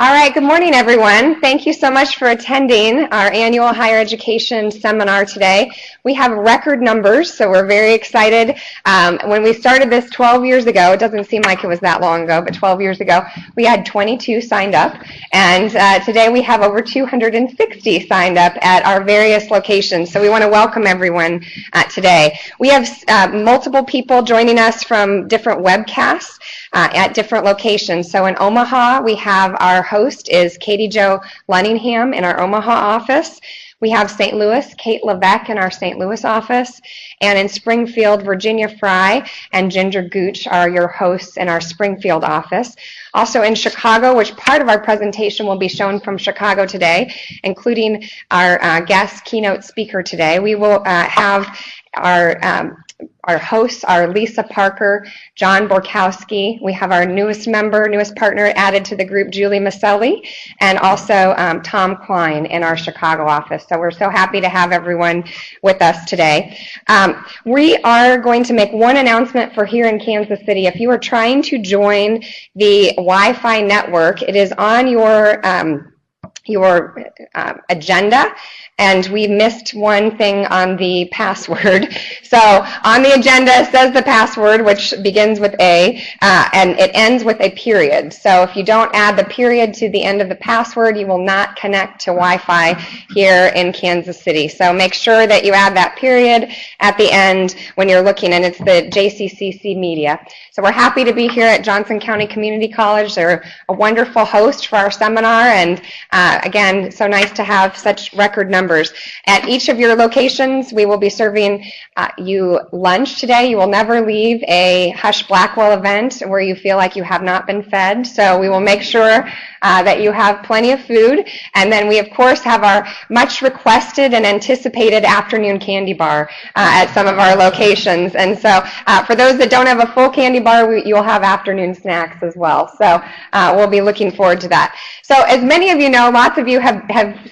All right, good morning, everyone. Thank you so much for attending our annual higher education seminar today. We have record numbers, so we're very excited. When we started this 12 years ago, it doesn't seem like it was that long ago, but 12 years ago, we had 22 signed up, and today we have over 260 signed up at our various locations, so we want to welcome everyone today. We have multiple people joining us from different webcasts at different locations. So in Omaha, we have our host is Katie Jo Lunningham in our Omaha office. We have St. Louis, Kate Levesque in our St. Louis office. And in Springfield, Virginia Fry and Ginger Gooch are your hosts in our Springfield office. Also in Chicago, which part of our presentation will be shown from Chicago today, including our guest keynote speaker today. We will have our hosts are Lisa Parker, John Borkowski. We have our newest partner added to the group, Julie Maselli, and also Tom Klein in our Chicago office. So we're so happy to have everyone with us today. We are going to make one announcement for here in Kansas City. If you are trying to join the Wi-Fi network, it is on your agenda, and we missed one thing on the password. So on the agenda it says the password, which begins with A, and it ends with a period. So if you don't add the period to the end of the password, you will not connect to Wi-Fi here in Kansas City. So make sure that you add that period at the end when you're looking, and it's the JCCC Media. So we're happy to be here at Johnson County Community College. They're a wonderful host for our seminar, and again, so nice to have such record numbers. At each of your locations, we will be serving you lunch today. You will never leave a Husch Blackwell event where you feel like you have not been fed. So we will make sure that you have plenty of food. And then we, of course, have our much requested and anticipated afternoon candy bar at some of our locations. And so for those that don't have a full candy bar, you'll have afternoon snacks as well. So we'll be looking forward to that. So as many of you know, lots of you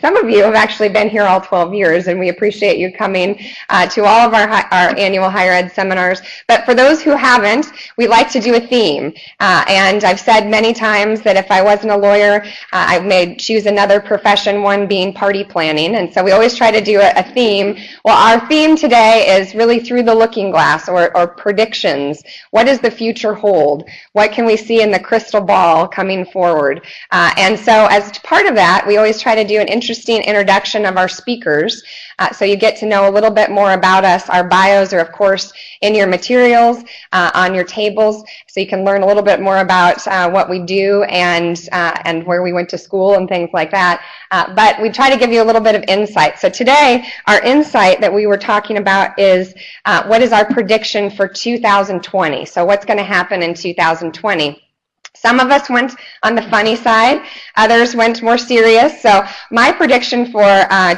some of you have actually been here all 12 years, and we appreciate you coming to all of our annual higher ed seminars. But for those who haven't, we like to do a theme. And I've said many times that if I wasn't a lawyer, I may choose another profession, one being party planning. And so we always try to do a theme. Well, our theme today is really through the looking glass, or predictions. What does the future hold? What can we see in the crystal ball coming forward? And so as part of that, we always try to do an interesting introduction of our speakers, so you get to know a little bit more about us. Our bios are, of course, in your materials, on your tables, so you can learn a little bit more about what we do and where we went to school and things like that. But we try to give you a little bit of insight. So today, our insight that we were talking about is what is our prediction for 2020? So what's going to happen in 2020? Some of us went on the funny side, others went more serious. So my prediction for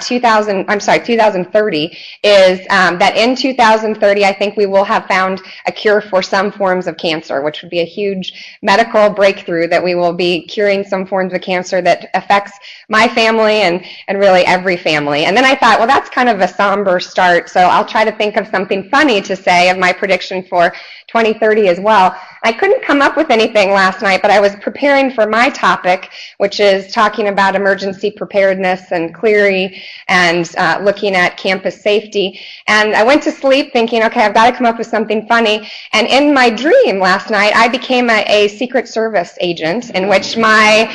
2030 is that in 2030, I think we will have found a cure for some forms of cancer, which would be a huge medical breakthrough, that we will be curing some forms of cancer that affects my family and really every family. And then I thought, well, that's kind of a somber start, so I'll try to think of something funny to say of my prediction for 2030 as well. I couldn't come up with anything last night, but I was preparing for my topic, which is talking about emergency preparedness and Clery and looking at campus safety. And I went to sleep thinking, okay, I've got to come up with something funny. And in my dream last night, I became a Secret Service agent, in which my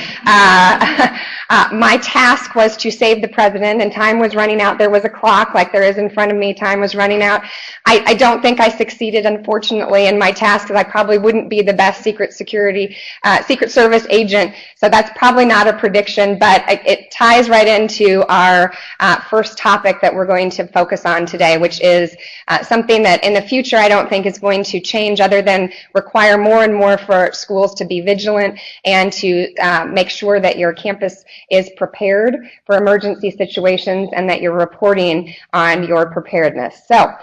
task was to save the president, and time was running out. There was a clock like there is in front of me. Time was running out. I don't think I succeeded, unfortunately, in my task, because I probably wouldn't be the best Secret Service agent. So that's probably not a prediction, but it ties right into our first topic that we're going to focus on today, which is something that in the future I don't think is going to change, other than require more and more for schools to be vigilant and to make sure that your campus is prepared for emergency situations and that you're reporting on your preparedness. So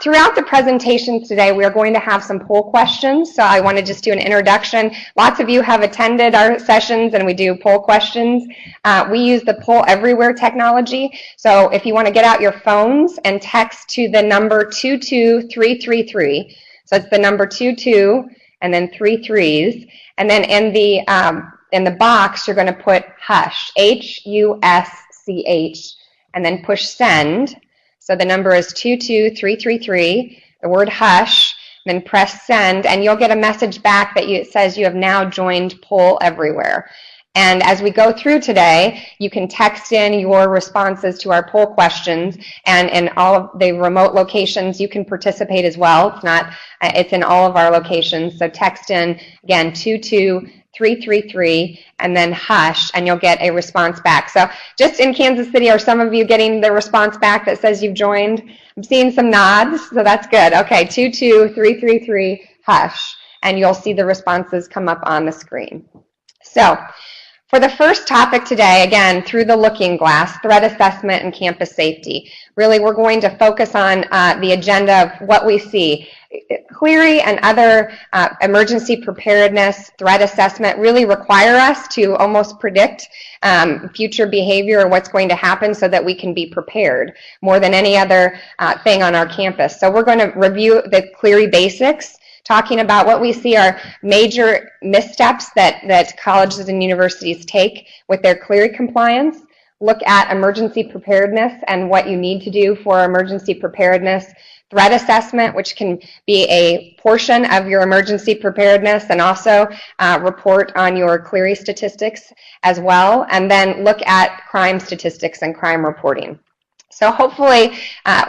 throughout the presentations today, we are going to have some poll questions. So I want to just do an introduction. Lots of you have attended our sessions, and we do poll questions. We use the Poll Everywhere technology. So if you want to get out your phones and text to the number 22333, so it's the number 22 and then 3 3s, and then in the in the box, you're going to put Husch, Husch, and then push send. So the number is 22333, the word Husch, then press send, and you'll get a message back that it says you have now joined Poll Everywhere. And as we go through today, you can text in your responses to our poll questions, and in all of the remote locations, you can participate as well. It's in all of our locations. So text in, again, 22333, and then Husch, and you'll get a response back. So just in Kansas City, are some of you getting the response back that says you've joined? I'm seeing some nods, so that's good. Okay, 22333, Husch, and you'll see the responses come up on the screen. So for the first topic today, again, through the looking glass, threat assessment and campus safety. Really, we're going to focus on the agenda of what we see. Clery and other emergency preparedness threat assessment really require us to almost predict future behavior or what's going to happen so that we can be prepared more than any other thing on our campus. So we're going to review the Clery basics, talking about what we see are major missteps that colleges and universities take with their Clery compliance, look at emergency preparedness and what you need to do for emergency preparedness, threat assessment, which can be a portion of your emergency preparedness, and also report on your Clery statistics as well, and then look at crime statistics and crime reporting. So hopefully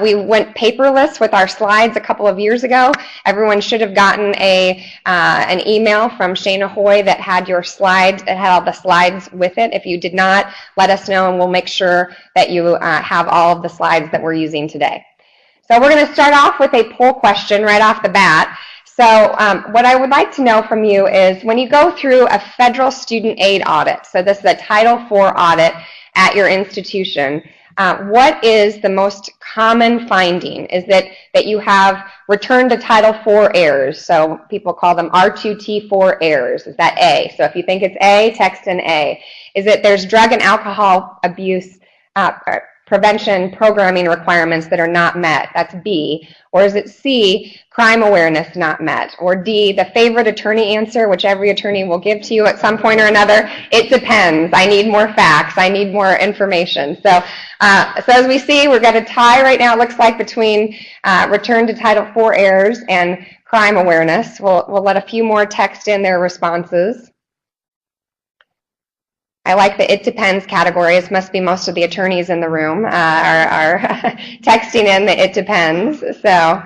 we went paperless with our slides a couple of years ago. Everyone should have gotten an email from Shana Hoy that had your slides, that had all the slides with it. If you did not, let us know and we'll make sure that you have all of the slides that we're using today. So we're going to start off with a poll question right off the bat. So what I would like to know from you is when you go through a federal student aid audit, so this is a Title IV audit at your institution, what is the most common finding? Is it that you have return to Title IV errors? So people call them R2T4 errors. Is that A? So if you think it's A, text in A. Is it there's drug and alcohol abuse prevention programming requirements that are not met? That's B. Or is it C, crime awareness not met? Or D, the favorite attorney answer, which every attorney will give to you at some point or another, it depends. I need more facts. I need more information. So as we see, we've got a tie right now, it looks like, between return to Title IV errors and crime awareness. We'll let a few more text in their responses. I like the it depends category. It must be most of the attorneys in the room are texting in the it depends. So,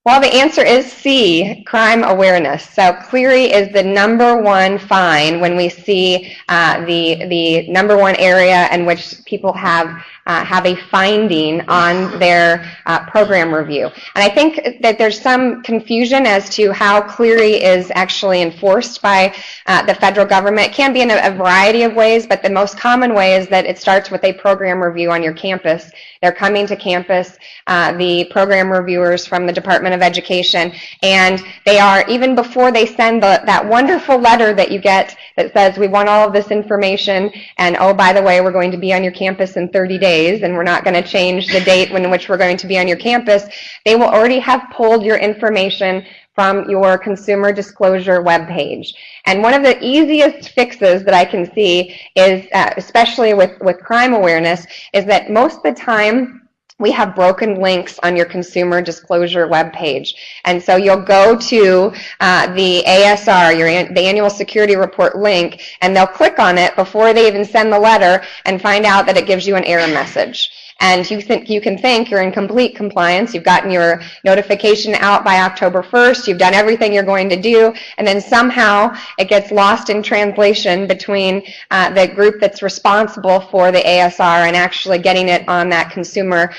well, the answer is C, crime awareness. So Clery is the #1 fine when we see the #1 area in which people have a finding on their program review. And I think that there's some confusion as to how Clery is actually enforced by the federal government. It can be in a variety of ways, but the most common way is that it starts with a program review on your campus. They're coming to campus, the program reviewers from the Department of Education, and they are, even before they send that wonderful letter that you get that says, we want all of this information, and oh, by the way, we're going to be on your campus in 30 days, and we're not going to change the date in which we're going to be on your campus, they will already have pulled your information from your consumer disclosure webpage. And one of the easiest fixes that I can see is, especially with crime awareness, is that most of the time we have broken links on your consumer disclosure webpage. And so you'll go to the ASR, the annual security report link, and they'll click on it before they even send the letter and find out that it gives you an error message. And you can think you're in complete compliance, you've gotten your notification out by October 1st, you've done everything you're going to do, and then somehow it gets lost in translation between the group that's responsible for the ASR and actually getting it on that consumer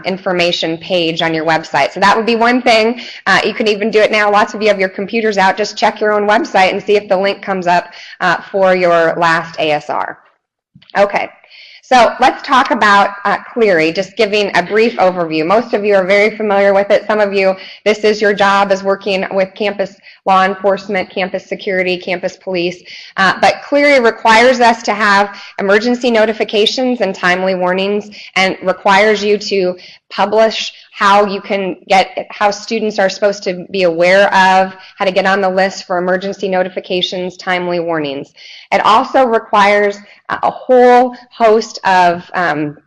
information page on your website. So that would be one thing. You can even do it now. Lots of you have your computers out. Just check your own website and see if the link comes up for your last ASR. Okay. So let's talk about Clery, just giving a brief overview. Most of you are very familiar with it. Some of you, this is your job, is working with campus law enforcement, campus security, campus police. But Clery requires us to have emergency notifications and timely warnings, and requires you to publish how you can get, how students are supposed to be aware of, how to get on the list for emergency notifications, timely warnings. It also requires a whole host of kind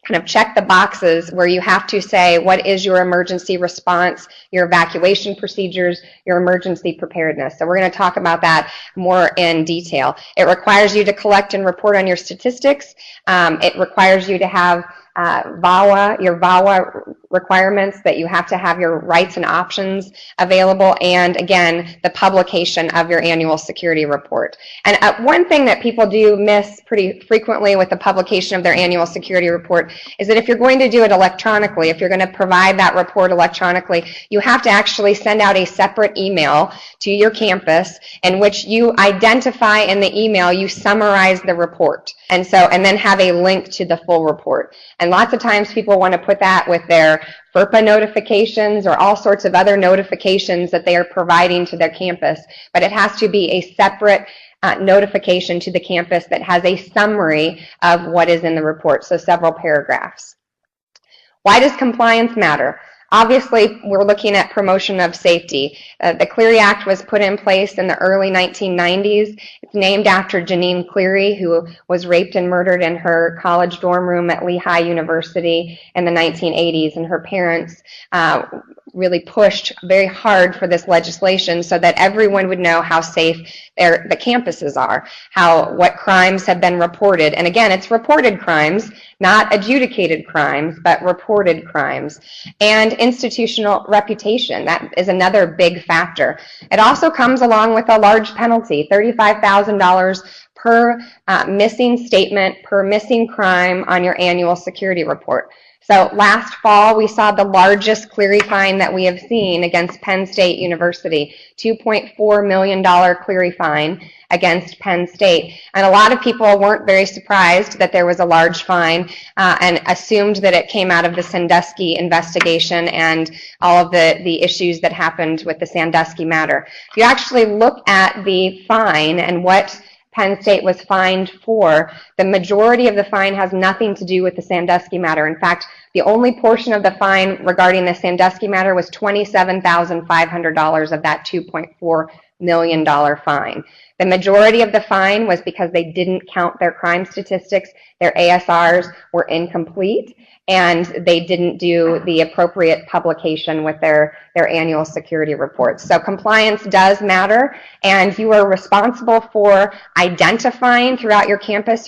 of check the boxes where you have to say what is your emergency response, your evacuation procedures, your emergency preparedness. So we're going to talk about that more in detail. It requires you to collect and report on your statistics. It requires you to have your VAWA requirements, that you have to have your rights and options available, and again, the publication of your annual security report. And one thing that people do miss pretty frequently with the publication of their annual security report is that if you're going to do it electronically, if you're going to provide that report electronically, you have to actually send out a separate email to your campus in which you identify in the email, you summarize the report, and then have a link to the full report. And lots of times people want to put that with their FERPA notifications or all sorts of other notifications that they are providing to their campus, but it has to be a separate notification to the campus that has a summary of what is in the report, so several paragraphs. Why does compliance matter? Obviously, we're looking at promotion of safety. The Clery Act was put in place in the early 1990s. It's named after Janine Clery, who was raped and murdered in her college dorm room at Lehigh University in the 1980s, and her parents really pushed very hard for this legislation so that everyone would know how safe the campuses are, what crimes have been reported. And again, it's reported crimes, not adjudicated crimes, but reported crimes. And institutional reputation, that is another big factor. It also comes along with a large penalty, $35,000 per missing statement, per missing crime on your annual security report. So last fall, we saw the largest Clery fine that we have seen against Penn State University, $2.4 million Clery fine against Penn State. And a lot of people weren't very surprised that there was a large fine and assumed that it came out of the Sandusky investigation and all of the issues that happened with the Sandusky matter. If you actually look at the fine and what Penn State was fined for, the majority of the fine has nothing to do with the Sandusky matter. In fact, the only portion of the fine regarding the Sandusky matter was $27,500 of that $2.4 million fine. The majority of the fine was because they didn't count their crime statistics, their ASRs were incomplete, and they didn't do the appropriate publication with their annual security reports. So compliance does matter, and you are responsible for identifying throughout your campus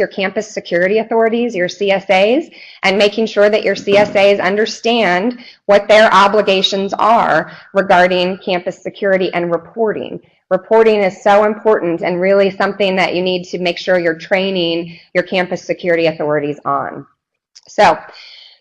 security authorities, your CSAs, and making sure that your CSAs understand what their obligations are regarding campus security and reporting. Reporting is so important and really something that you need to make sure you're training your campus security authorities on. So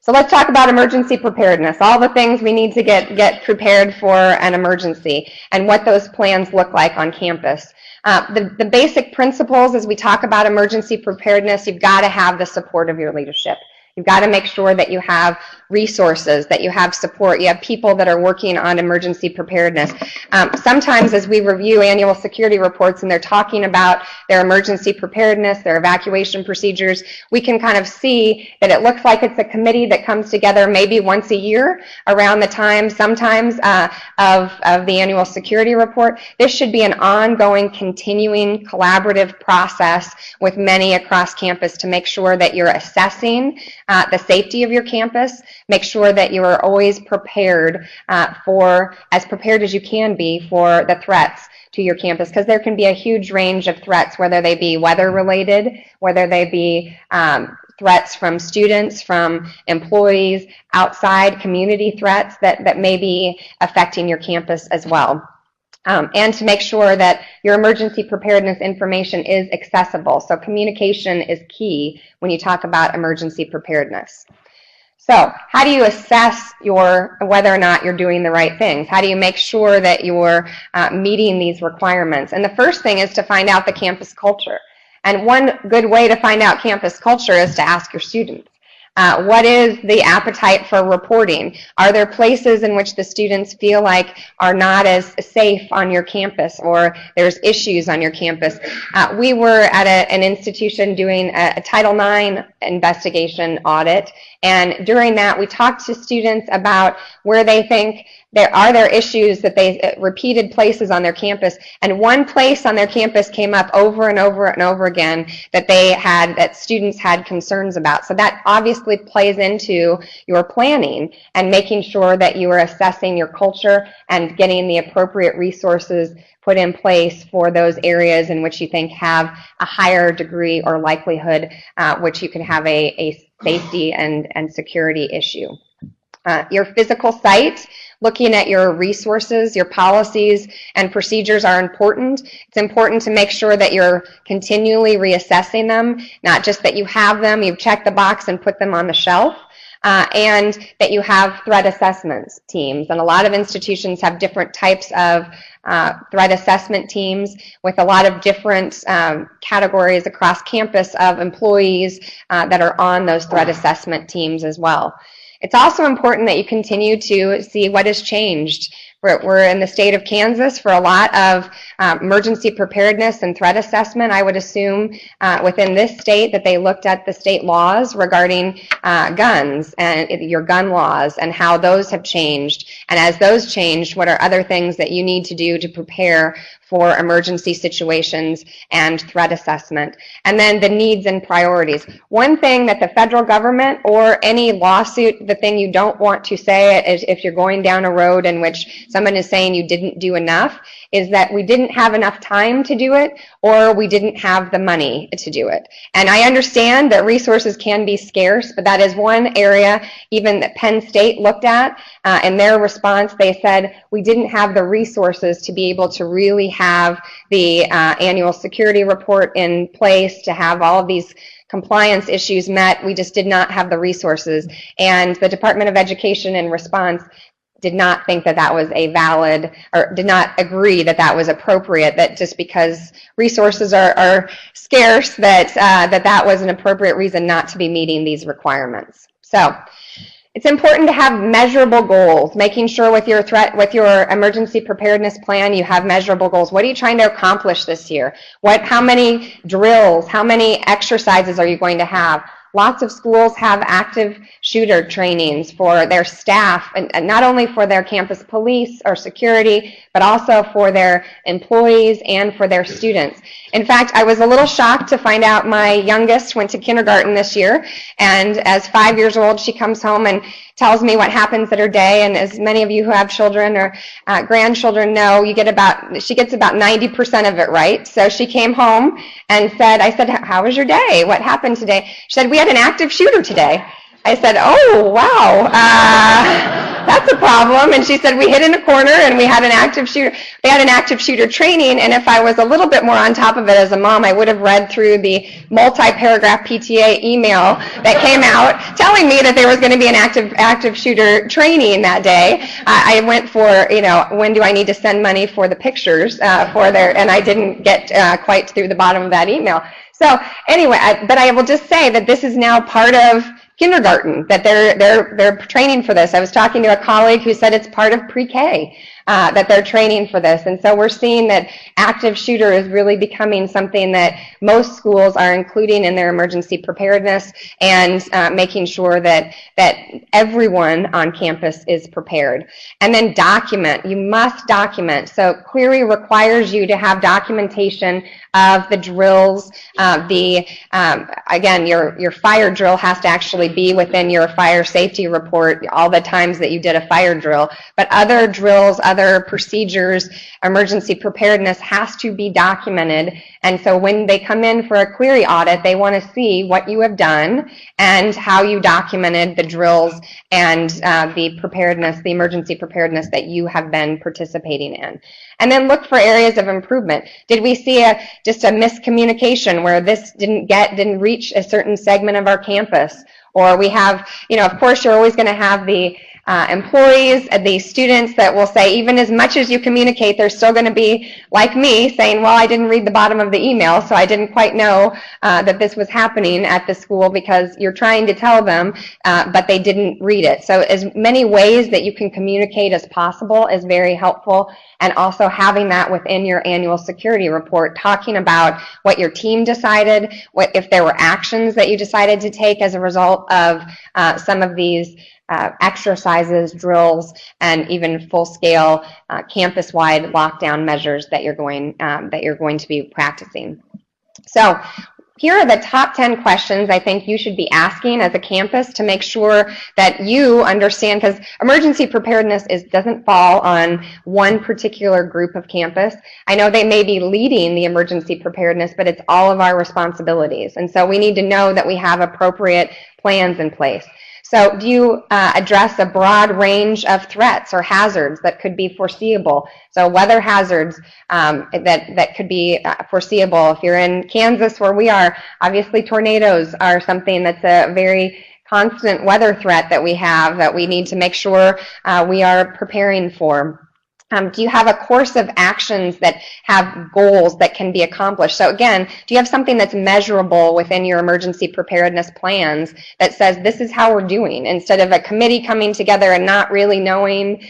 let's talk about emergency preparedness, all the things we need to get prepared for an emergency and what those plans look like on campus. The basic principles as we talk about emergency preparedness, you've got to have the support of your leadership. You've got to make sure that you have resources, that you have support, you have people that are working on emergency preparedness. Sometimes as we review annual security reports and they're talking about their emergency preparedness, their evacuation procedures, we can kind of see that it looks like it's a committee that comes together maybe once a year around the time sometimes of the annual security report. This should be an ongoing, continuing, collaborative process with many across campus to make sure that you're assessing the safety of your campus. Make sure that you are always prepared as prepared as you can be for the threats to your campus, because there can be a huge range of threats, whether they be weather related, whether they be threats from students, from employees, outside community threats that may be affecting your campus as well. And to make sure that your emergency preparedness information is accessible. So communication is key when you talk about emergency preparedness. So how do you assess whether or not you're doing the right things? How do you make sure that you're meeting these requirements? And the first thing is to find out the campus culture. And one good way to find out campus culture is to ask your students. What is the appetite for reporting? Are there places in which the students feel like are not as safe on your campus, or there's issues on your campus? We were at an institution doing a Title IX investigation audit, and during that we talked to students about where they think there are issues that they repeated places on their campus, and one place on their campus came up over and over and over again that students had concerns about. So that obviously plays into your planning and making sure that you are assessing your culture and getting the appropriate resources put in place for those areas in which you think have a higher degree or likelihood which you can have a safety and security issue. Your physical site, looking at your resources, your policies and procedures are important. It's important to make sure that you're continually reassessing them, not just that you have them, you've checked the box and put them on the shelf, and that you have threat assessments teams. And a lot of institutions have different types of threat assessment teams with a lot of different categories across campus of employees that are on those threat assessment teams as well. It's also important that you continue to see what has changed. We're in the state of Kansas for a lot of emergency preparedness and threat assessment. I would assume within this state that they looked at the state laws regarding guns and your gun laws and how those have changed. And as those changed, what are other things that you need to do to prepare for emergency situations and threat assessment, and then the needs and priorities. One thing that the federal government or any lawsuit, the thing you don't want to say is if you're going down a road in which someone is saying you didn't do enough, is that we didn't have enough time to do it or we didn't have the money to do it. And I understand that resources can be scarce, but that is one area even that Penn State looked at. In their response, they said we didn't have the resources to be able to really have the annual security report in place, to have all of these compliance issues met. We just did not have the resources. And the Department of Education in response did not think that that was a valid, or did not agree that that was appropriate, that just because resources are scarce, that was an appropriate reason not to be meeting these requirements. So it's important to have measurable goals, making sure with your emergency preparedness plan you have measurable goals. What are you trying to accomplish this year? How many drills, how many exercises are you going to have? Lots of schools have active shooter trainings for their staff, and not only for their campus police or security, but also for their employees and for their students. In fact, I was a little shocked to find out my youngest went to kindergarten this year, and as 5 years old, she comes home and tells me what happens at her day. And as many of you who have children or grandchildren know, she gets about 90% of it right. So she came home and said, I said, how was your day? What happened today? She said, we had an active shooter today. I said, oh, wow, that's a problem. And she said, we hid in a corner and we had an active shooter. They had an active shooter training, and if I was a little bit more on top of it as a mom, I would have read through the multi-paragraph PTA email that came out telling me that there was going to be an active shooter training that day. I went for, when do I need to send money for the pictures and I didn't get quite through the bottom of that email. So anyway, but I will just say that this is now part of kindergarten, that they're training for this. I was talking to a colleague who said it's part of pre-K, that they're training for this. And so we're seeing that active shooter is really becoming something that most schools are including in their emergency preparedness, and making sure that everyone on campus is prepared. And then document. You must document. So Clery requires you to have documentation of the drills. Again, your fire drill has to actually be within your fire safety report, all the times that you did a fire drill. But other drills, other procedures, emergency preparedness has to be documented. And so when they come in for a Clery audit, they want to see what you have done and how you documented the drills and the preparedness, the emergency preparedness that you have been participating in. And then look for areas of improvement. Did we see just a miscommunication where this didn't reach a certain segment of our campus? Or we have, of course, you're always going to have the employees, the students that will say, even as much as you communicate, they're still going to be like me saying, well, I didn't read the bottom of the email, so I didn't quite know that this was happening at the school, because you're trying to tell them, but they didn't read it. So as many ways that you can communicate as possible is very helpful, and also having that within your annual security report, talking about what your team decided, if there were actions that you decided to take as a result of some of these exercises, drills, and even full-scale campus-wide lockdown measures that you're going to be practicing. So here are the top 10 questions I think you should be asking as a campus to make sure that you understand, because emergency preparedness doesn't fall on one particular group of campus. I know they may be leading the emergency preparedness, but it's all of our responsibilities. And so we need to know that we have appropriate plans in place. So do you address a broad range of threats or hazards that could be foreseeable? So weather hazards that could be foreseeable. If you're in Kansas, where we are, obviously tornadoes are something that's a very constant weather threat that we have, that we need to make sure we are preparing for. Do you have a course of actions that have goals that can be accomplished? So again, do you have something that's measurable within your emergency preparedness plans that says this is how we're doing, instead of a committee coming together and not really knowing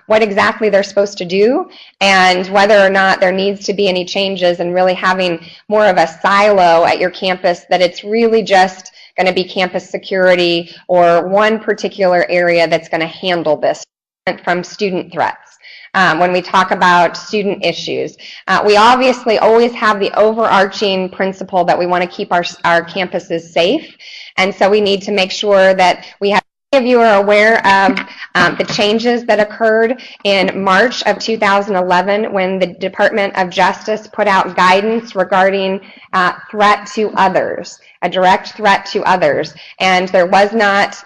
what exactly they're supposed to do and whether or not there needs to be any changes, and really having more of a silo at your campus that it's really just going to be campus security or one particular area that's going to handle this from student threats. When we talk about student issues, we obviously always have the overarching principle that we want to keep our campuses safe, and so we need to make sure that we have. Many of you are aware of the changes that occurred in March of 2011 when the Department of Justice put out guidance regarding threat to others, a direct threat to others, and there was not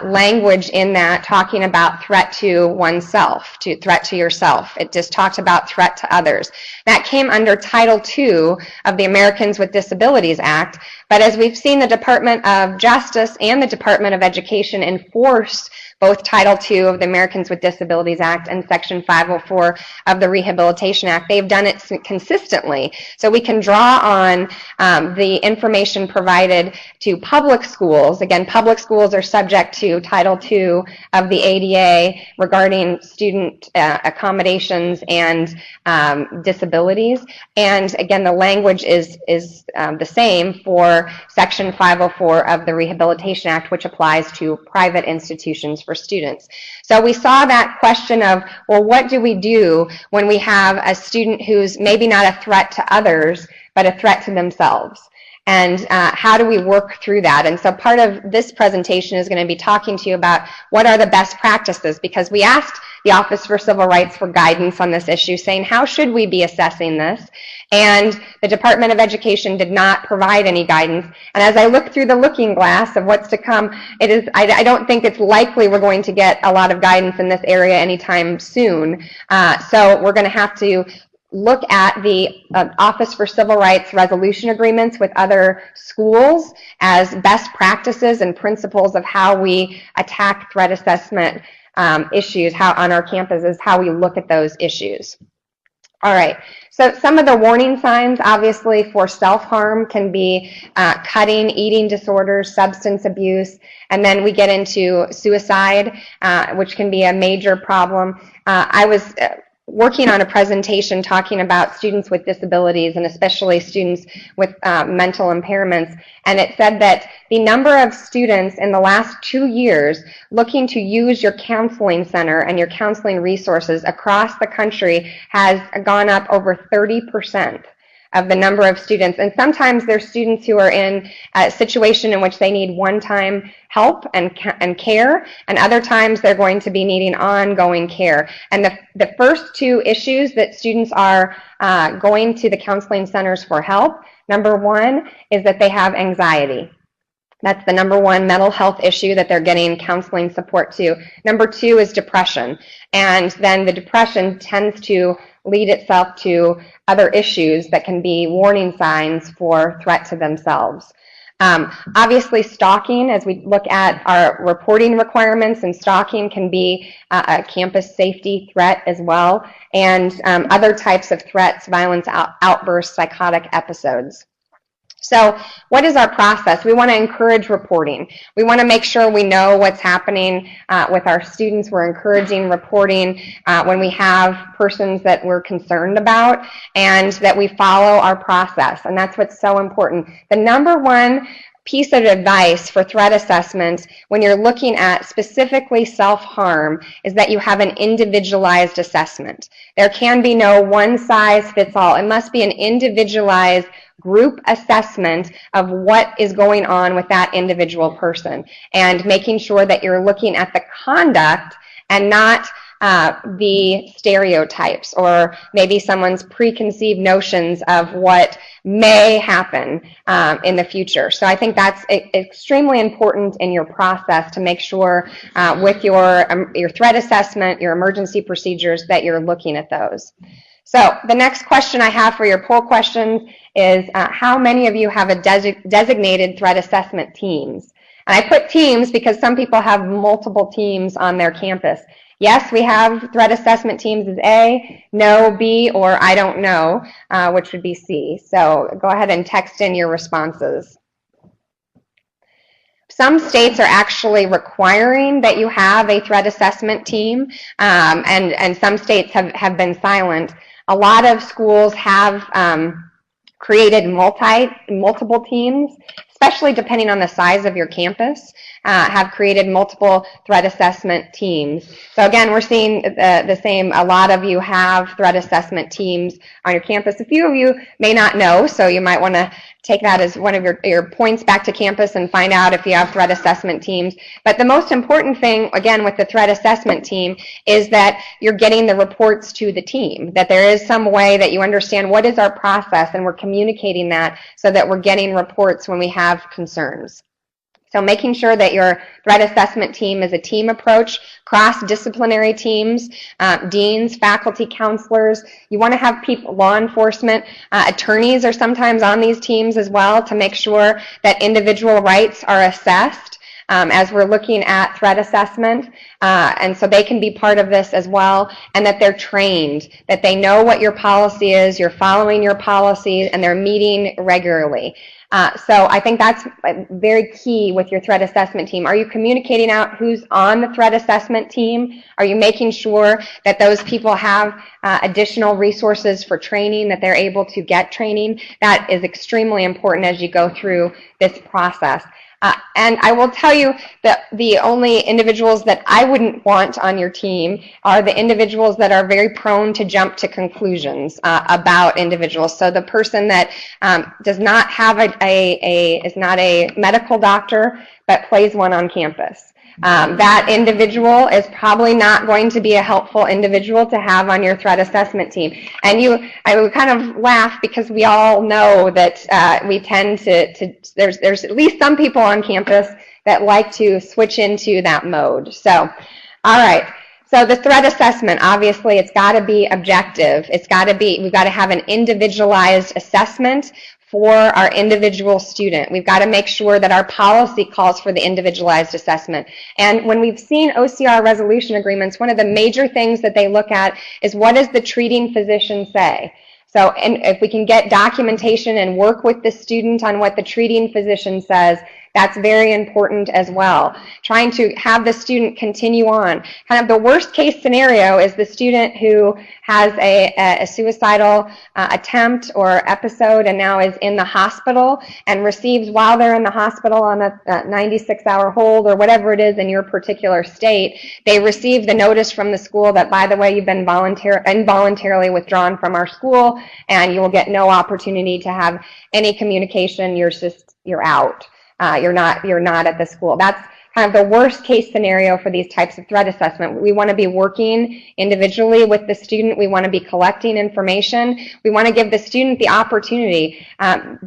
language in that talking about threat to oneself, threat to yourself. It just talked about threat to others. That came under Title II of the Americans with Disabilities Act, but as we've seen, the Department of Justice and the Department of Education enforced both Title II of the Americans with Disabilities Act and Section 504 of the Rehabilitation Act. They've done it consistently. So we can draw on the information provided to public schools. Again, public schools are subject to Title II of the ADA regarding student accommodations and disabilities. And again, the language is the same for Section 504 of the Rehabilitation Act, which applies to private institutions for students. So we saw that question of, well, what do we do when we have a student who's maybe not a threat to others, but a threat to themselves? And how do we work through that? And so part of this presentation is going to be talking to you about what are the best practices, because we asked the Office for Civil Rights for guidance on this issue, saying how should we be assessing this? And the Department of Education did not provide any guidance. And as I look through the looking glass of what's to come, I don't think it's likely we're going to get a lot of guidance in this area anytime soon. So we're going to have to look at the Office for Civil Rights resolution agreements with other schools as best practices and principles of how we attack threat assessment issues, how on our campuses, how we look at those issues. All right, so some of the warning signs, obviously, for self-harm can be cutting, eating disorders, substance abuse, and then we get into suicide, which can be a major problem. I was working on a presentation talking about students with disabilities, and especially students with mental impairments, and it said that the number of students in the last 2 years looking to use your counseling center and your counseling resources across the country has gone up over 30%. Of the number of students, and sometimes there's students who are in a situation in which they need one-time help and care, and other times they're going to be needing ongoing care. And the first two issues that students are going to the counseling centers for help, number one is that they have anxiety. That's the number one mental health issue that they're getting counseling support to. Number two is depression, and then the depression tends to lead itself to other issues that can be warning signs for threat to themselves. Obviously, stalking, as we look at our reporting requirements, and stalking can be a campus safety threat as well, and other types of threats, violence outbursts, psychotic episodes. So what is our process? We want to encourage reporting. We want to make sure we know what's happening with our students. We're encouraging reporting when we have persons that we're concerned about, and that we follow our process. And that's what's so important. The number one piece of advice for threat assessments when you're looking at specifically self-harm is that you have an individualized assessment. There can be no one-size-fits-all. It must be an individualized group assessment of what is going on with that individual person, and making sure that you're looking at the conduct and not the stereotypes, or maybe someone's preconceived notions of what may happen in the future. So I think that's extremely important in your process, to make sure with your threat assessment, your emergency procedures, that you're looking at those. So the next question I have for your poll questions is how many of you have a designated threat assessment teams? And I put teams because some people have multiple teams on their campus. Yes, we have threat assessment teams as A, no, B, or I don't know, which would be C. So go ahead and text in your responses. Some states are actually requiring that you have a threat assessment team, and some states have been silent. A lot of schools have created multiple teams, especially depending on the size of your campus, have created multiple threat assessment teams. So again, we're seeing the same. A lot of you have threat assessment teams on your campus. A few of you may not know, so you might want to take that as one of your points back to campus and find out if you have threat assessment teams. But the most important thing, again, with the threat assessment team is that you're getting the reports to the team, that there is some way that you understand what is our process, and we're communicating that so that we're getting reports when we have concerns. So making sure that your threat assessment team is a team approach, cross-disciplinary teams, deans, faculty, counselors. You want to have people, law enforcement, attorneys are sometimes on these teams as well, to make sure that individual rights are assessed as we're looking at threat assessment. And so they can be part of this as well, and that they're trained, that they know what your policy is, you're following your policies, and they're meeting regularly. So I think that's very key with your threat assessment team. Are you communicating out who's on the threat assessment team? Are you making sure that those people have additional resources for training, that they're able to get training? That is extremely important as you go through this process. And I will tell you that the only individuals that I wouldn't want on your team are the individuals that are very prone to jump to conclusions about individuals. So the person that does not have is not a medical doctor, but plays one on campus. That individual is probably not going to be a helpful individual to have on your threat assessment team. And I would kind of laugh, because we all know that we tend to there's at least some people on campus that like to switch into that mode. So, all right. So the threat assessment, obviously, it's got to be objective. We've got to have an individualized assessment for our individual student. We've got to make sure that our policy calls for the individualized assessment. And when we've seen OCR resolution agreements, one of the major things that they look at is, what does the treating physician say? So, and if we can get documentation and work with the student on what the treating physician says, that's very important as well. Trying to have the student continue on. Kind of the worst case scenario is the student who has a suicidal attempt or episode, and now is in the hospital and receives, while they're in the hospital on a 96-hour hold or whatever it is in your particular state, they receive the notice from the school that, by the way, you've been involuntarily withdrawn from our school, and you will get no opportunity to have any communication. You're out. You're not at the school. That's kind of the worst case scenario for these types of threat assessment. We want to be working individually with the student. We want to be collecting information. We want to give the student the opportunity,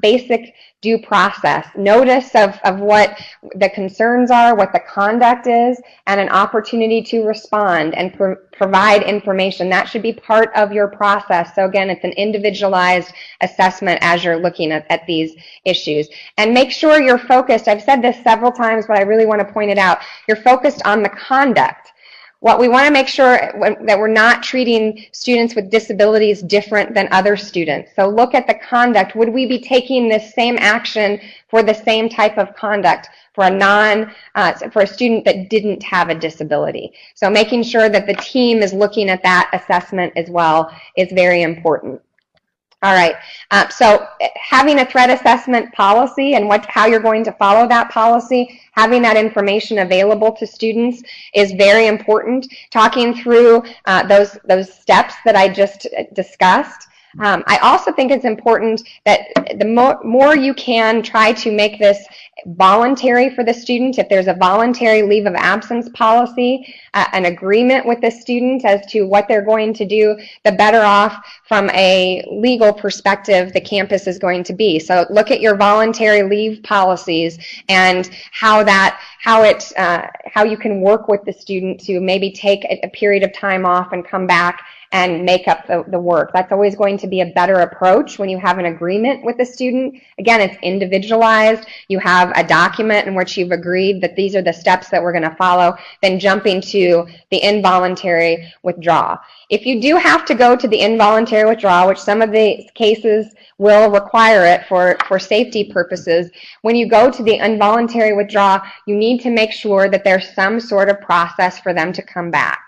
basic due process, notice of what the concerns are, what the conduct is, and an opportunity to respond and provide information. That should be part of your process. So again, it's an individualized assessment as you're looking at these issues. And make sure you're focused. I've said this several times, but I really want to point it out. You're focused on the conduct. What we want to make sure that we're not treating students with disabilities different than other students. So look at the conduct. Would we be taking this same action for the same type of conduct for a student that didn't have a disability? So making sure that the team is looking at that assessment as well is very important. All right, so having a threat assessment policy and how you're going to follow that policy, having that information available to students is very important. Talking through those steps that I just discussed. I also think it's important that the more you can try to make this voluntary for the student, if there's a voluntary leave of absence policy, an agreement with the student as to what they're going to do, the better off from a legal perspective the campus is going to be. So look at your voluntary leave policies and how you can work with the student to maybe take a period of time off and come back and make up the work. That's always going to be a better approach when you have an agreement with the student. Again, it's individualized. You have a document in which you've agreed that these are the steps that we're going to follow, then jumping to the involuntary withdrawal. If you do have to go to the involuntary withdrawal, which some of the cases will require it for safety purposes, when you go to the involuntary withdrawal, you need to make sure that there's some sort of process for them to come back,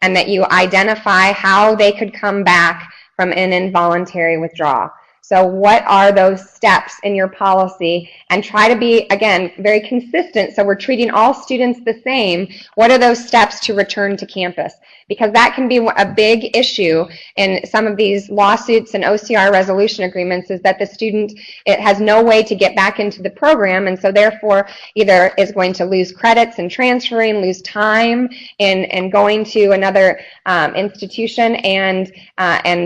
and that you identify how they could come back from an involuntary withdrawal. So what are those steps in your policy? And try to be, again, very consistent so we're treating all students the same. What are those steps to return to campus? Because that can be a big issue in some of these lawsuits and OCR resolution agreements, is that the student has no way to get back into the program, and so therefore either is going to lose credits in transferring, lose time in going to another institution and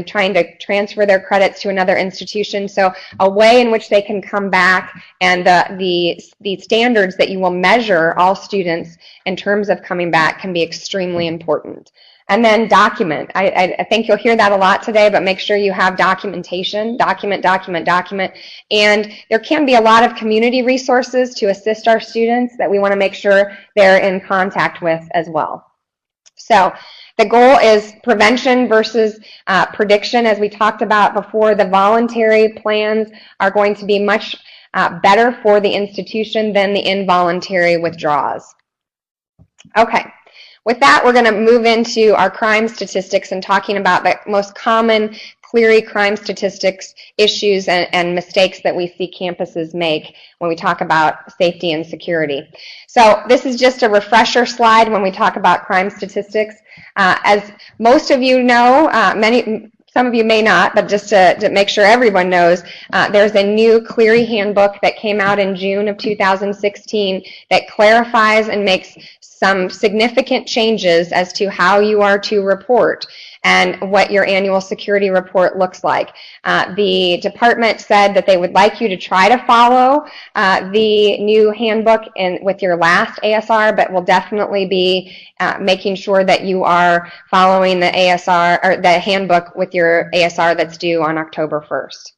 trying to transfer their credits to another institution. So a way in which they can come back, and the standards that you will measure all students in terms of coming back can be extremely important. And then document. I think you'll hear that a lot today, but make sure you have documentation. Document. And there can be a lot of community resources to assist our students that we want to make sure they're in contact with as well. So the goal is prevention versus prediction. As we talked about before, the voluntary plans are going to be much better for the institution than the involuntary withdrawals. Okay. With that, we're going to move into our crime statistics and talking about the most common Clery crime statistics issues and mistakes that we see campuses make when we talk about safety and security. So this is just a refresher slide when we talk about crime statistics. As most of you know, some of you may not, but just to make sure everyone knows, there's a new Clery handbook that came out in June of 2016 that clarifies and makes some significant changes as to how you are to report and what your annual security report looks like. The department said that they would like you to try to follow the new handbook with your last ASR, but will definitely be making sure that you are following the ASR or the handbook with your ASR that's due on October 1st.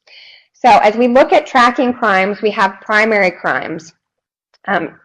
So as we look at tracking crimes, we have primary crimes.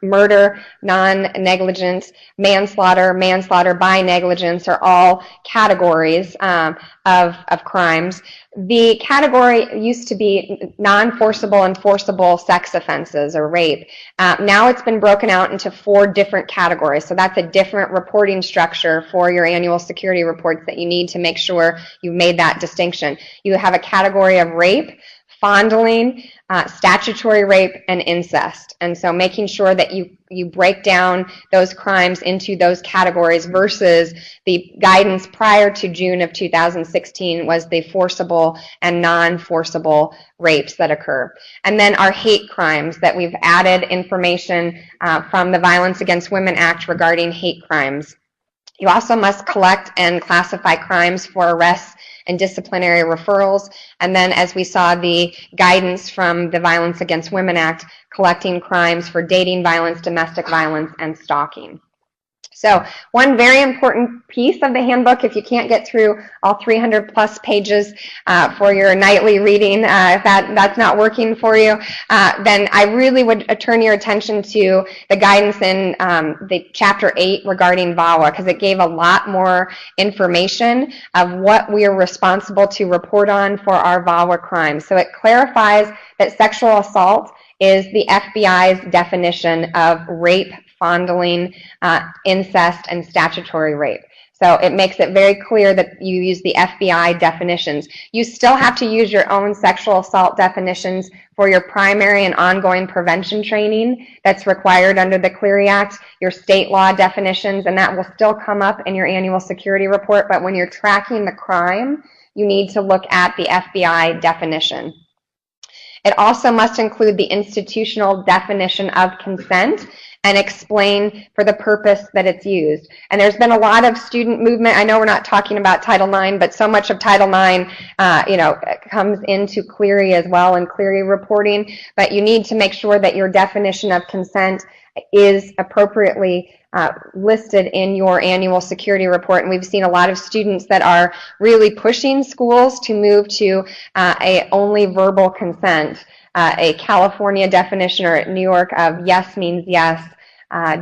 Murder, non-negligence, manslaughter by negligence are all categories of crimes. The category used to be non-forcible and forcible sex offenses or rape. Now it's been broken out into 4 different categories, so that's a different reporting structure for your annual security reports that you need to make sure you've made that distinction. You have a category of rape, fondling, statutory rape, and incest. And so making sure that you break down those crimes into those categories versus the guidance prior to June of 2016 was the forcible and non-forcible rapes that occur. And then our hate crimes that we've added information from the Violence Against Women Act regarding hate crimes. You also must collect and classify crimes for arrests and disciplinary referrals. And then, as we saw, the guidance from the Violence Against Women Act, collecting crimes for dating violence, domestic violence, and stalking. So one very important piece of the handbook, if you can't get through all 300 plus pages for your nightly reading, if that's not working for you, then I really would turn your attention to the guidance in the Chapter 8 regarding VAWA, because it gave a lot more information of what we are responsible to report on for our VAWA crimes. So it clarifies that sexual assault is the FBI's definition of rape, fondling, incest, and statutory rape. So it makes it very clear that you use the FBI definitions. You still have to use your own sexual assault definitions for your primary and ongoing prevention training that's required under the Clery Act, your state law definitions, and that will still come up in your annual security report. But when you're tracking the crime, you need to look at the FBI definition. It also must include the institutional definition of consent and explain for the purpose that it's used. And there's been a lot of student movement. I know we're not talking about Title IX, but so much of Title IX, comes into Clery as well, and Clery reporting. But you need to make sure that your definition of consent is appropriately listed in your annual security report. And we've seen a lot of students that are really pushing schools to move to a only verbal consent, a California definition, or New York of yes means yes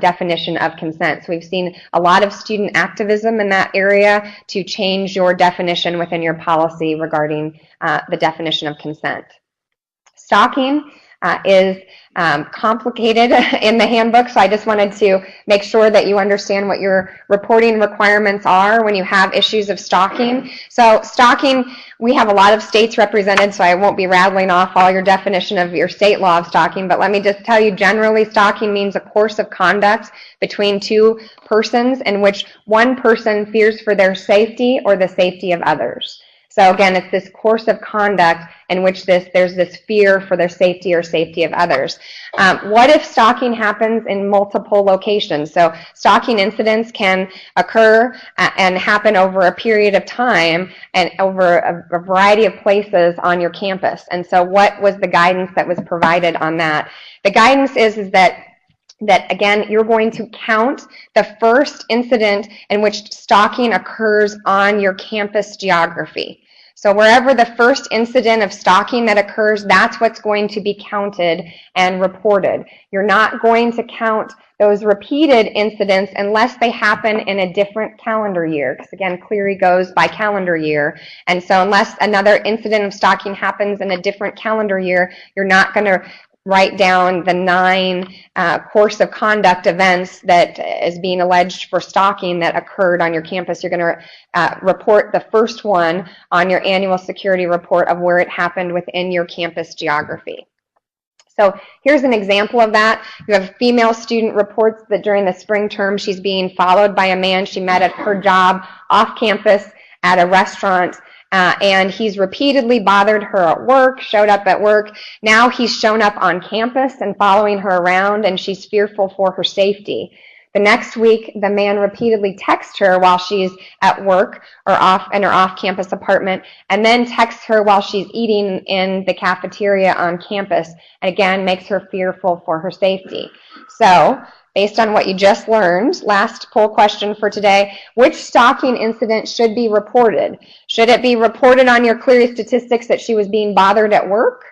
definition of consent. So we've seen a lot of student activism in that area to change your definition within your policy regarding the definition of consent. Stalking is complicated in the handbook, so I just wanted to make sure that you understand what your reporting requirements are when you have issues of stalking. So stalking, we have a lot of states represented, so I won't be rattling off all your definition of your state law of stalking, but let me just tell you, generally stalking means a course of conduct between two persons in which one person fears for their safety or the safety of others. So again, it's this course of conduct in which there's this fear for their safety or safety of others. What if stalking happens in multiple locations? So stalking incidents can occur and happen over a period of time and over a variety of places on your campus. And so what was the guidance that was provided on that? The guidance is that again, you're going to count the first incident in which stalking occurs on your campus geography. So wherever the first incident of stalking that occurs, that's what's going to be counted and reported. You're not going to count those repeated incidents unless they happen in a different calendar year, because again, Clery goes by calendar year. And so unless another incident of stalking happens in a different calendar year, you're not going to write down the 9 course of conduct events that is being alleged for stalking that occurred on your campus. You're going to report the first one on your annual security report of where it happened within your campus geography. So here's an example of that. You have a female student reports that during the spring term she's being followed by a man she met at her job off campus at a restaurant. And he's repeatedly bothered her at work, showed up at work. Now he's shown up on campus and following her around, and she's fearful for her safety. The next week, the man repeatedly texts her while she's at work or off in her off-campus apartment, and then texts her while she's eating in the cafeteria on campus, and again makes her fearful for her safety. So, based on what you just learned, last poll question for today, which stalking incident should be reported? Should it be reported on your Clery statistics that she was being bothered at work?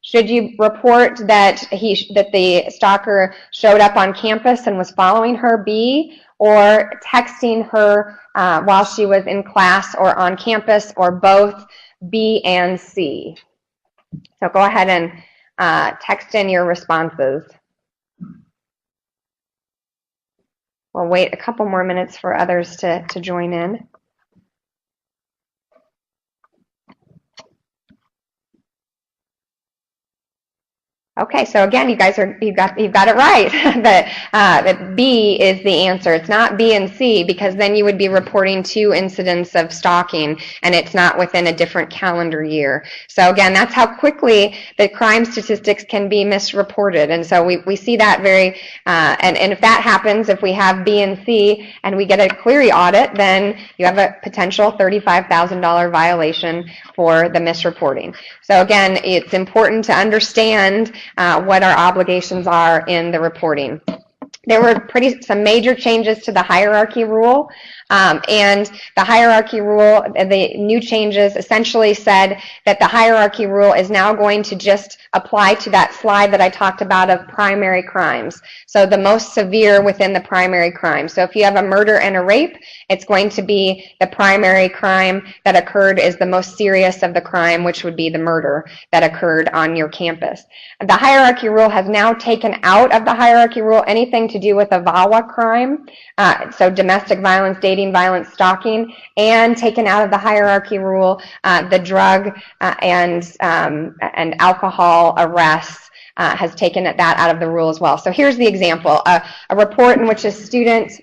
Should you report that the stalker showed up on campus and was following her, B, or texting her while she was in class or on campus, or both, B and C? So go ahead and text in your responses. We'll wait a couple more minutes for others to join in. Okay, so again, you got it right. That B is the answer. It's not B and C, because then you would be reporting 2 incidents of stalking, and it's not within a different calendar year. So again, that's how quickly the crime statistics can be misreported, and so we see that very. And if that happens, if we have B and C and we get a query audit, then you have a potential $35,000 violation for the misreporting. So again, it's important to understand what our obligations are in the reporting. There were some major changes to the hierarchy rule, and the hierarchy rule, the new changes essentially said that the hierarchy rule is now going to just apply to that slide that I talked about of primary crimes. So the most severe within the primary crime. So if you have a murder and a rape, it's going to be the primary crime that occurred is the most serious of the crime, which would be the murder that occurred on your campus. The hierarchy rule has now taken out of the hierarchy rule anything to do with a VAWA crime, so domestic violence, dating violence, stalking, and taken out of the hierarchy rule the drug and alcohol arrests. Has taken that out of the rule as well. So here's the example, a report in which a student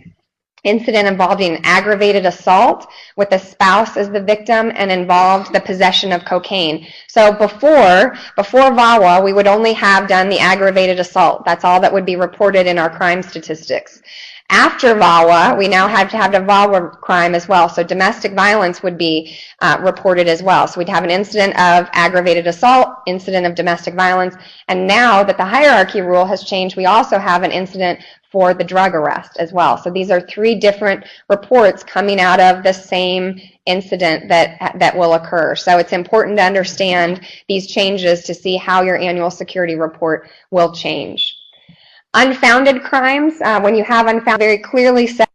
incident involving aggravated assault with a spouse as the victim and involved the possession of cocaine. So before VAWA, we would only have done the aggravated assault. That's all that would be reported in our crime statistics. After VAWA, we now have to have a VAWA crime as well. So domestic violence would be reported as well. So we'd have an incident of aggravated assault, incident of domestic violence, and now that the hierarchy rule has changed, we also have an incident for the drug arrest as well. So these are 3 different reports coming out of the same incident that will occur. So it's important to understand these changes to see how your annual security report will change. Unfounded crimes, when you have unfounded, very clearly said,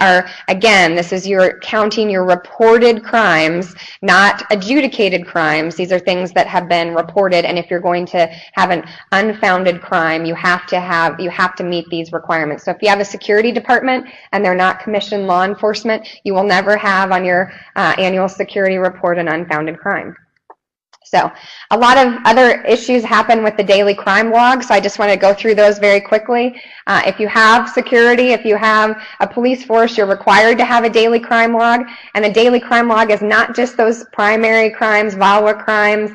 are, again, this is you're counting your reported crimes, not adjudicated crimes. These are things that have been reported, and if you're going to have an unfounded crime, you have to meet these requirements. So if you have a security department and they're not commissioned law enforcement, you will never have on your annual security report an unfounded crime. So a lot of other issues happen with the daily crime log, so I just want to go through those very quickly. If you have security, if you have a police force, you're required to have a daily crime log, and the daily crime log is not just those primary crimes, VAWA crimes,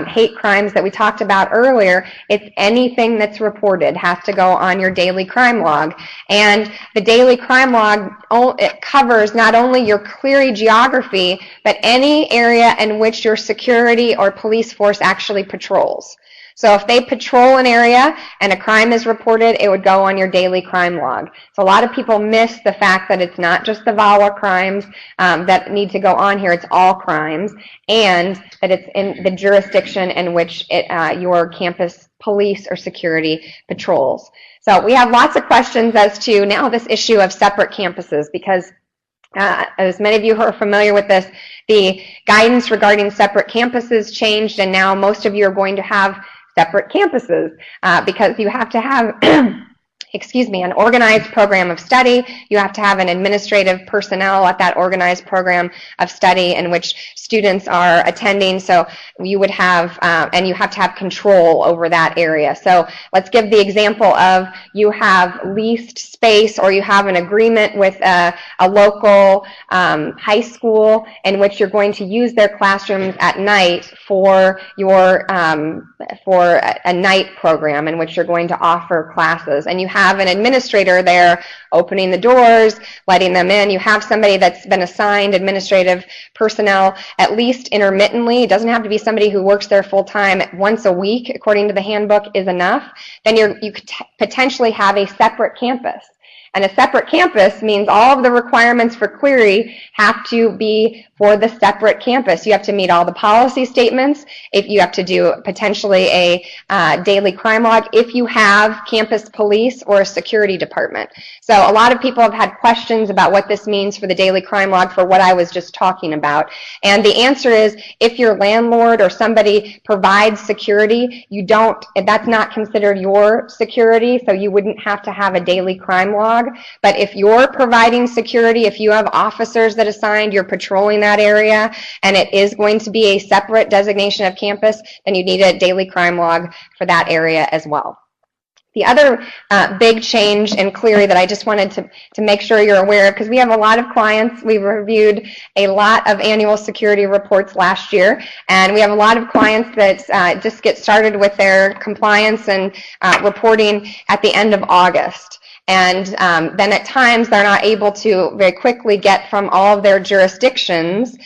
hate crimes that we talked about earlier. It's anything that's reported has to go on your daily crime log. And the daily crime log, it covers not only your Clery geography, but any area in which your security or police force actually patrols. So if they patrol an area and a crime is reported, it would go on your daily crime log. So a lot of people miss the fact that it's not just the VAWA crimes that need to go on here, it's all crimes, and that it's in the jurisdiction in which your campus police or security patrols. So we have lots of questions as to now this issue of separate campuses, because as many of you who are familiar with this, the guidance regarding separate campuses changed, and now most of you are going to have separate campuses because you have to have an organized program of study. You have to have an administrative personnel at that organized program of study in which students are attending. So you would have, and you have to have control over that area. So let's give the example of you have leased space, or you have an agreement with a local high school in which you're going to use their classrooms at night for your for a night program in which you're going to offer classes, and you have an administrator there opening the doors, letting them in. You have somebody that's been assigned administrative personnel at least intermittently. It doesn't have to be somebody who works there full-time. Once a week, according to the handbook, is enough. Then you could potentially have a separate campus. And a separate campus means all of the requirements for Clery have to be for the separate campus. You have to meet all the policy statements. If you have to do potentially a daily crime log if you have campus police or a security department. So a lot of people have had questions about what this means for the daily crime log for what I was just talking about. And the answer is, if your landlord or somebody provides security, that's not considered your security, so you wouldn't have to have a daily crime log. log. But if you're providing security, if you have officers that assigned, you're patrolling that area, and it is going to be a separate designation of campus, then you need a daily crime log for that area as well. The other big change in Clery that I just wanted to make sure you're aware of, because we have a lot of clients, we reviewed a lot of annual security reports last year, and we have a lot of clients that just get started with their compliance and reporting at the end of August. And then at times they're not able to very quickly get from all of their jurisdictions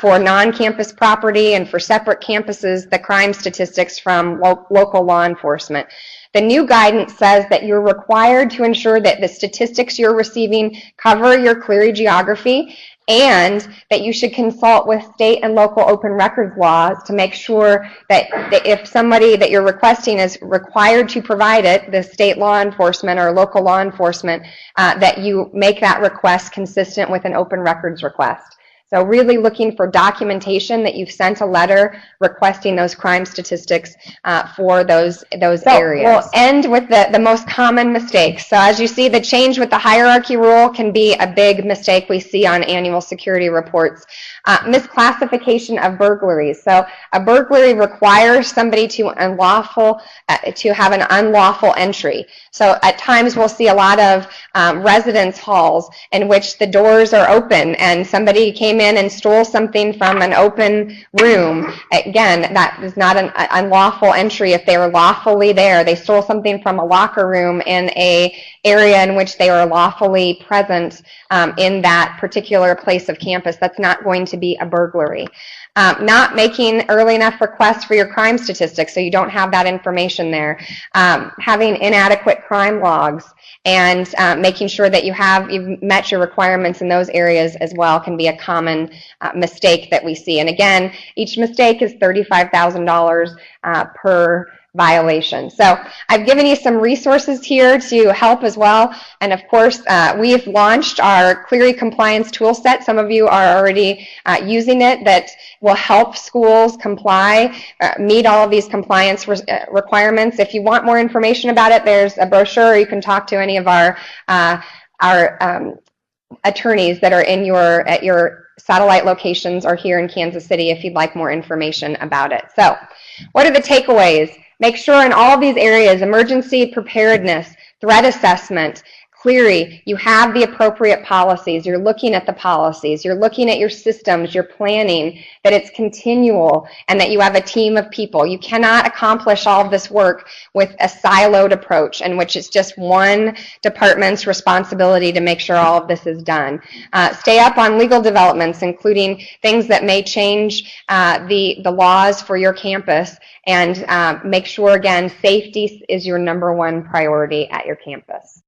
for non-campus property and for separate campuses the crime statistics from local law enforcement. The new guidance says that you're required to ensure that the statistics you're receiving cover your Clery geography, and that you should consult with state and local open records laws to make sure that if somebody that you're requesting is required to provide it, the state law enforcement or local law enforcement, that you make that request consistent with an open records request. So really looking for documentation that you've sent a letter requesting those crime statistics for those areas. We'll end with the most common mistakes. So as you see, the change with the hierarchy rule can be a big mistake we see on annual security reports. Misclassification of burglaries. So a burglary requires somebody to have an unlawful entry. So at times we'll see a lot of residence halls in which the doors are open and somebody came in and stole something from an open room. Again, that is not an unlawful entry if they were lawfully there. They stole something from a locker room in an area in which they were lawfully present in that particular place of campus. That's not going to be a burglary. Not making early enough requests for your crime statistics, so you don't have that information there. Having inadequate crime logs, and making sure that you've met your requirements in those areas as well can be a common mistake that we see. And again, each mistake is $35,000 per violation. So I've given you some resources here to help as well. And of course, we've launched our Clery Compliance Toolset. Some of you are already using it. That will help schools comply, meet all of these compliance requirements. If you want more information about it, there's a brochure. You can talk to any of our attorneys that are at your satellite locations or here in Kansas City if you'd like more information about it. So what are the takeaways? Make sure in all of these areas, emergency preparedness, threat assessment, Clery, you have the appropriate policies. You're looking at the policies. You're looking at your systems, your planning, that it's continual, and that you have a team of people. You cannot accomplish all of this work with a siloed approach in which it's just one department's responsibility to make sure all of this is done. Stay up on legal developments, including things that may change the laws for your campus, and make sure, again, safety is your #1 priority at your campus.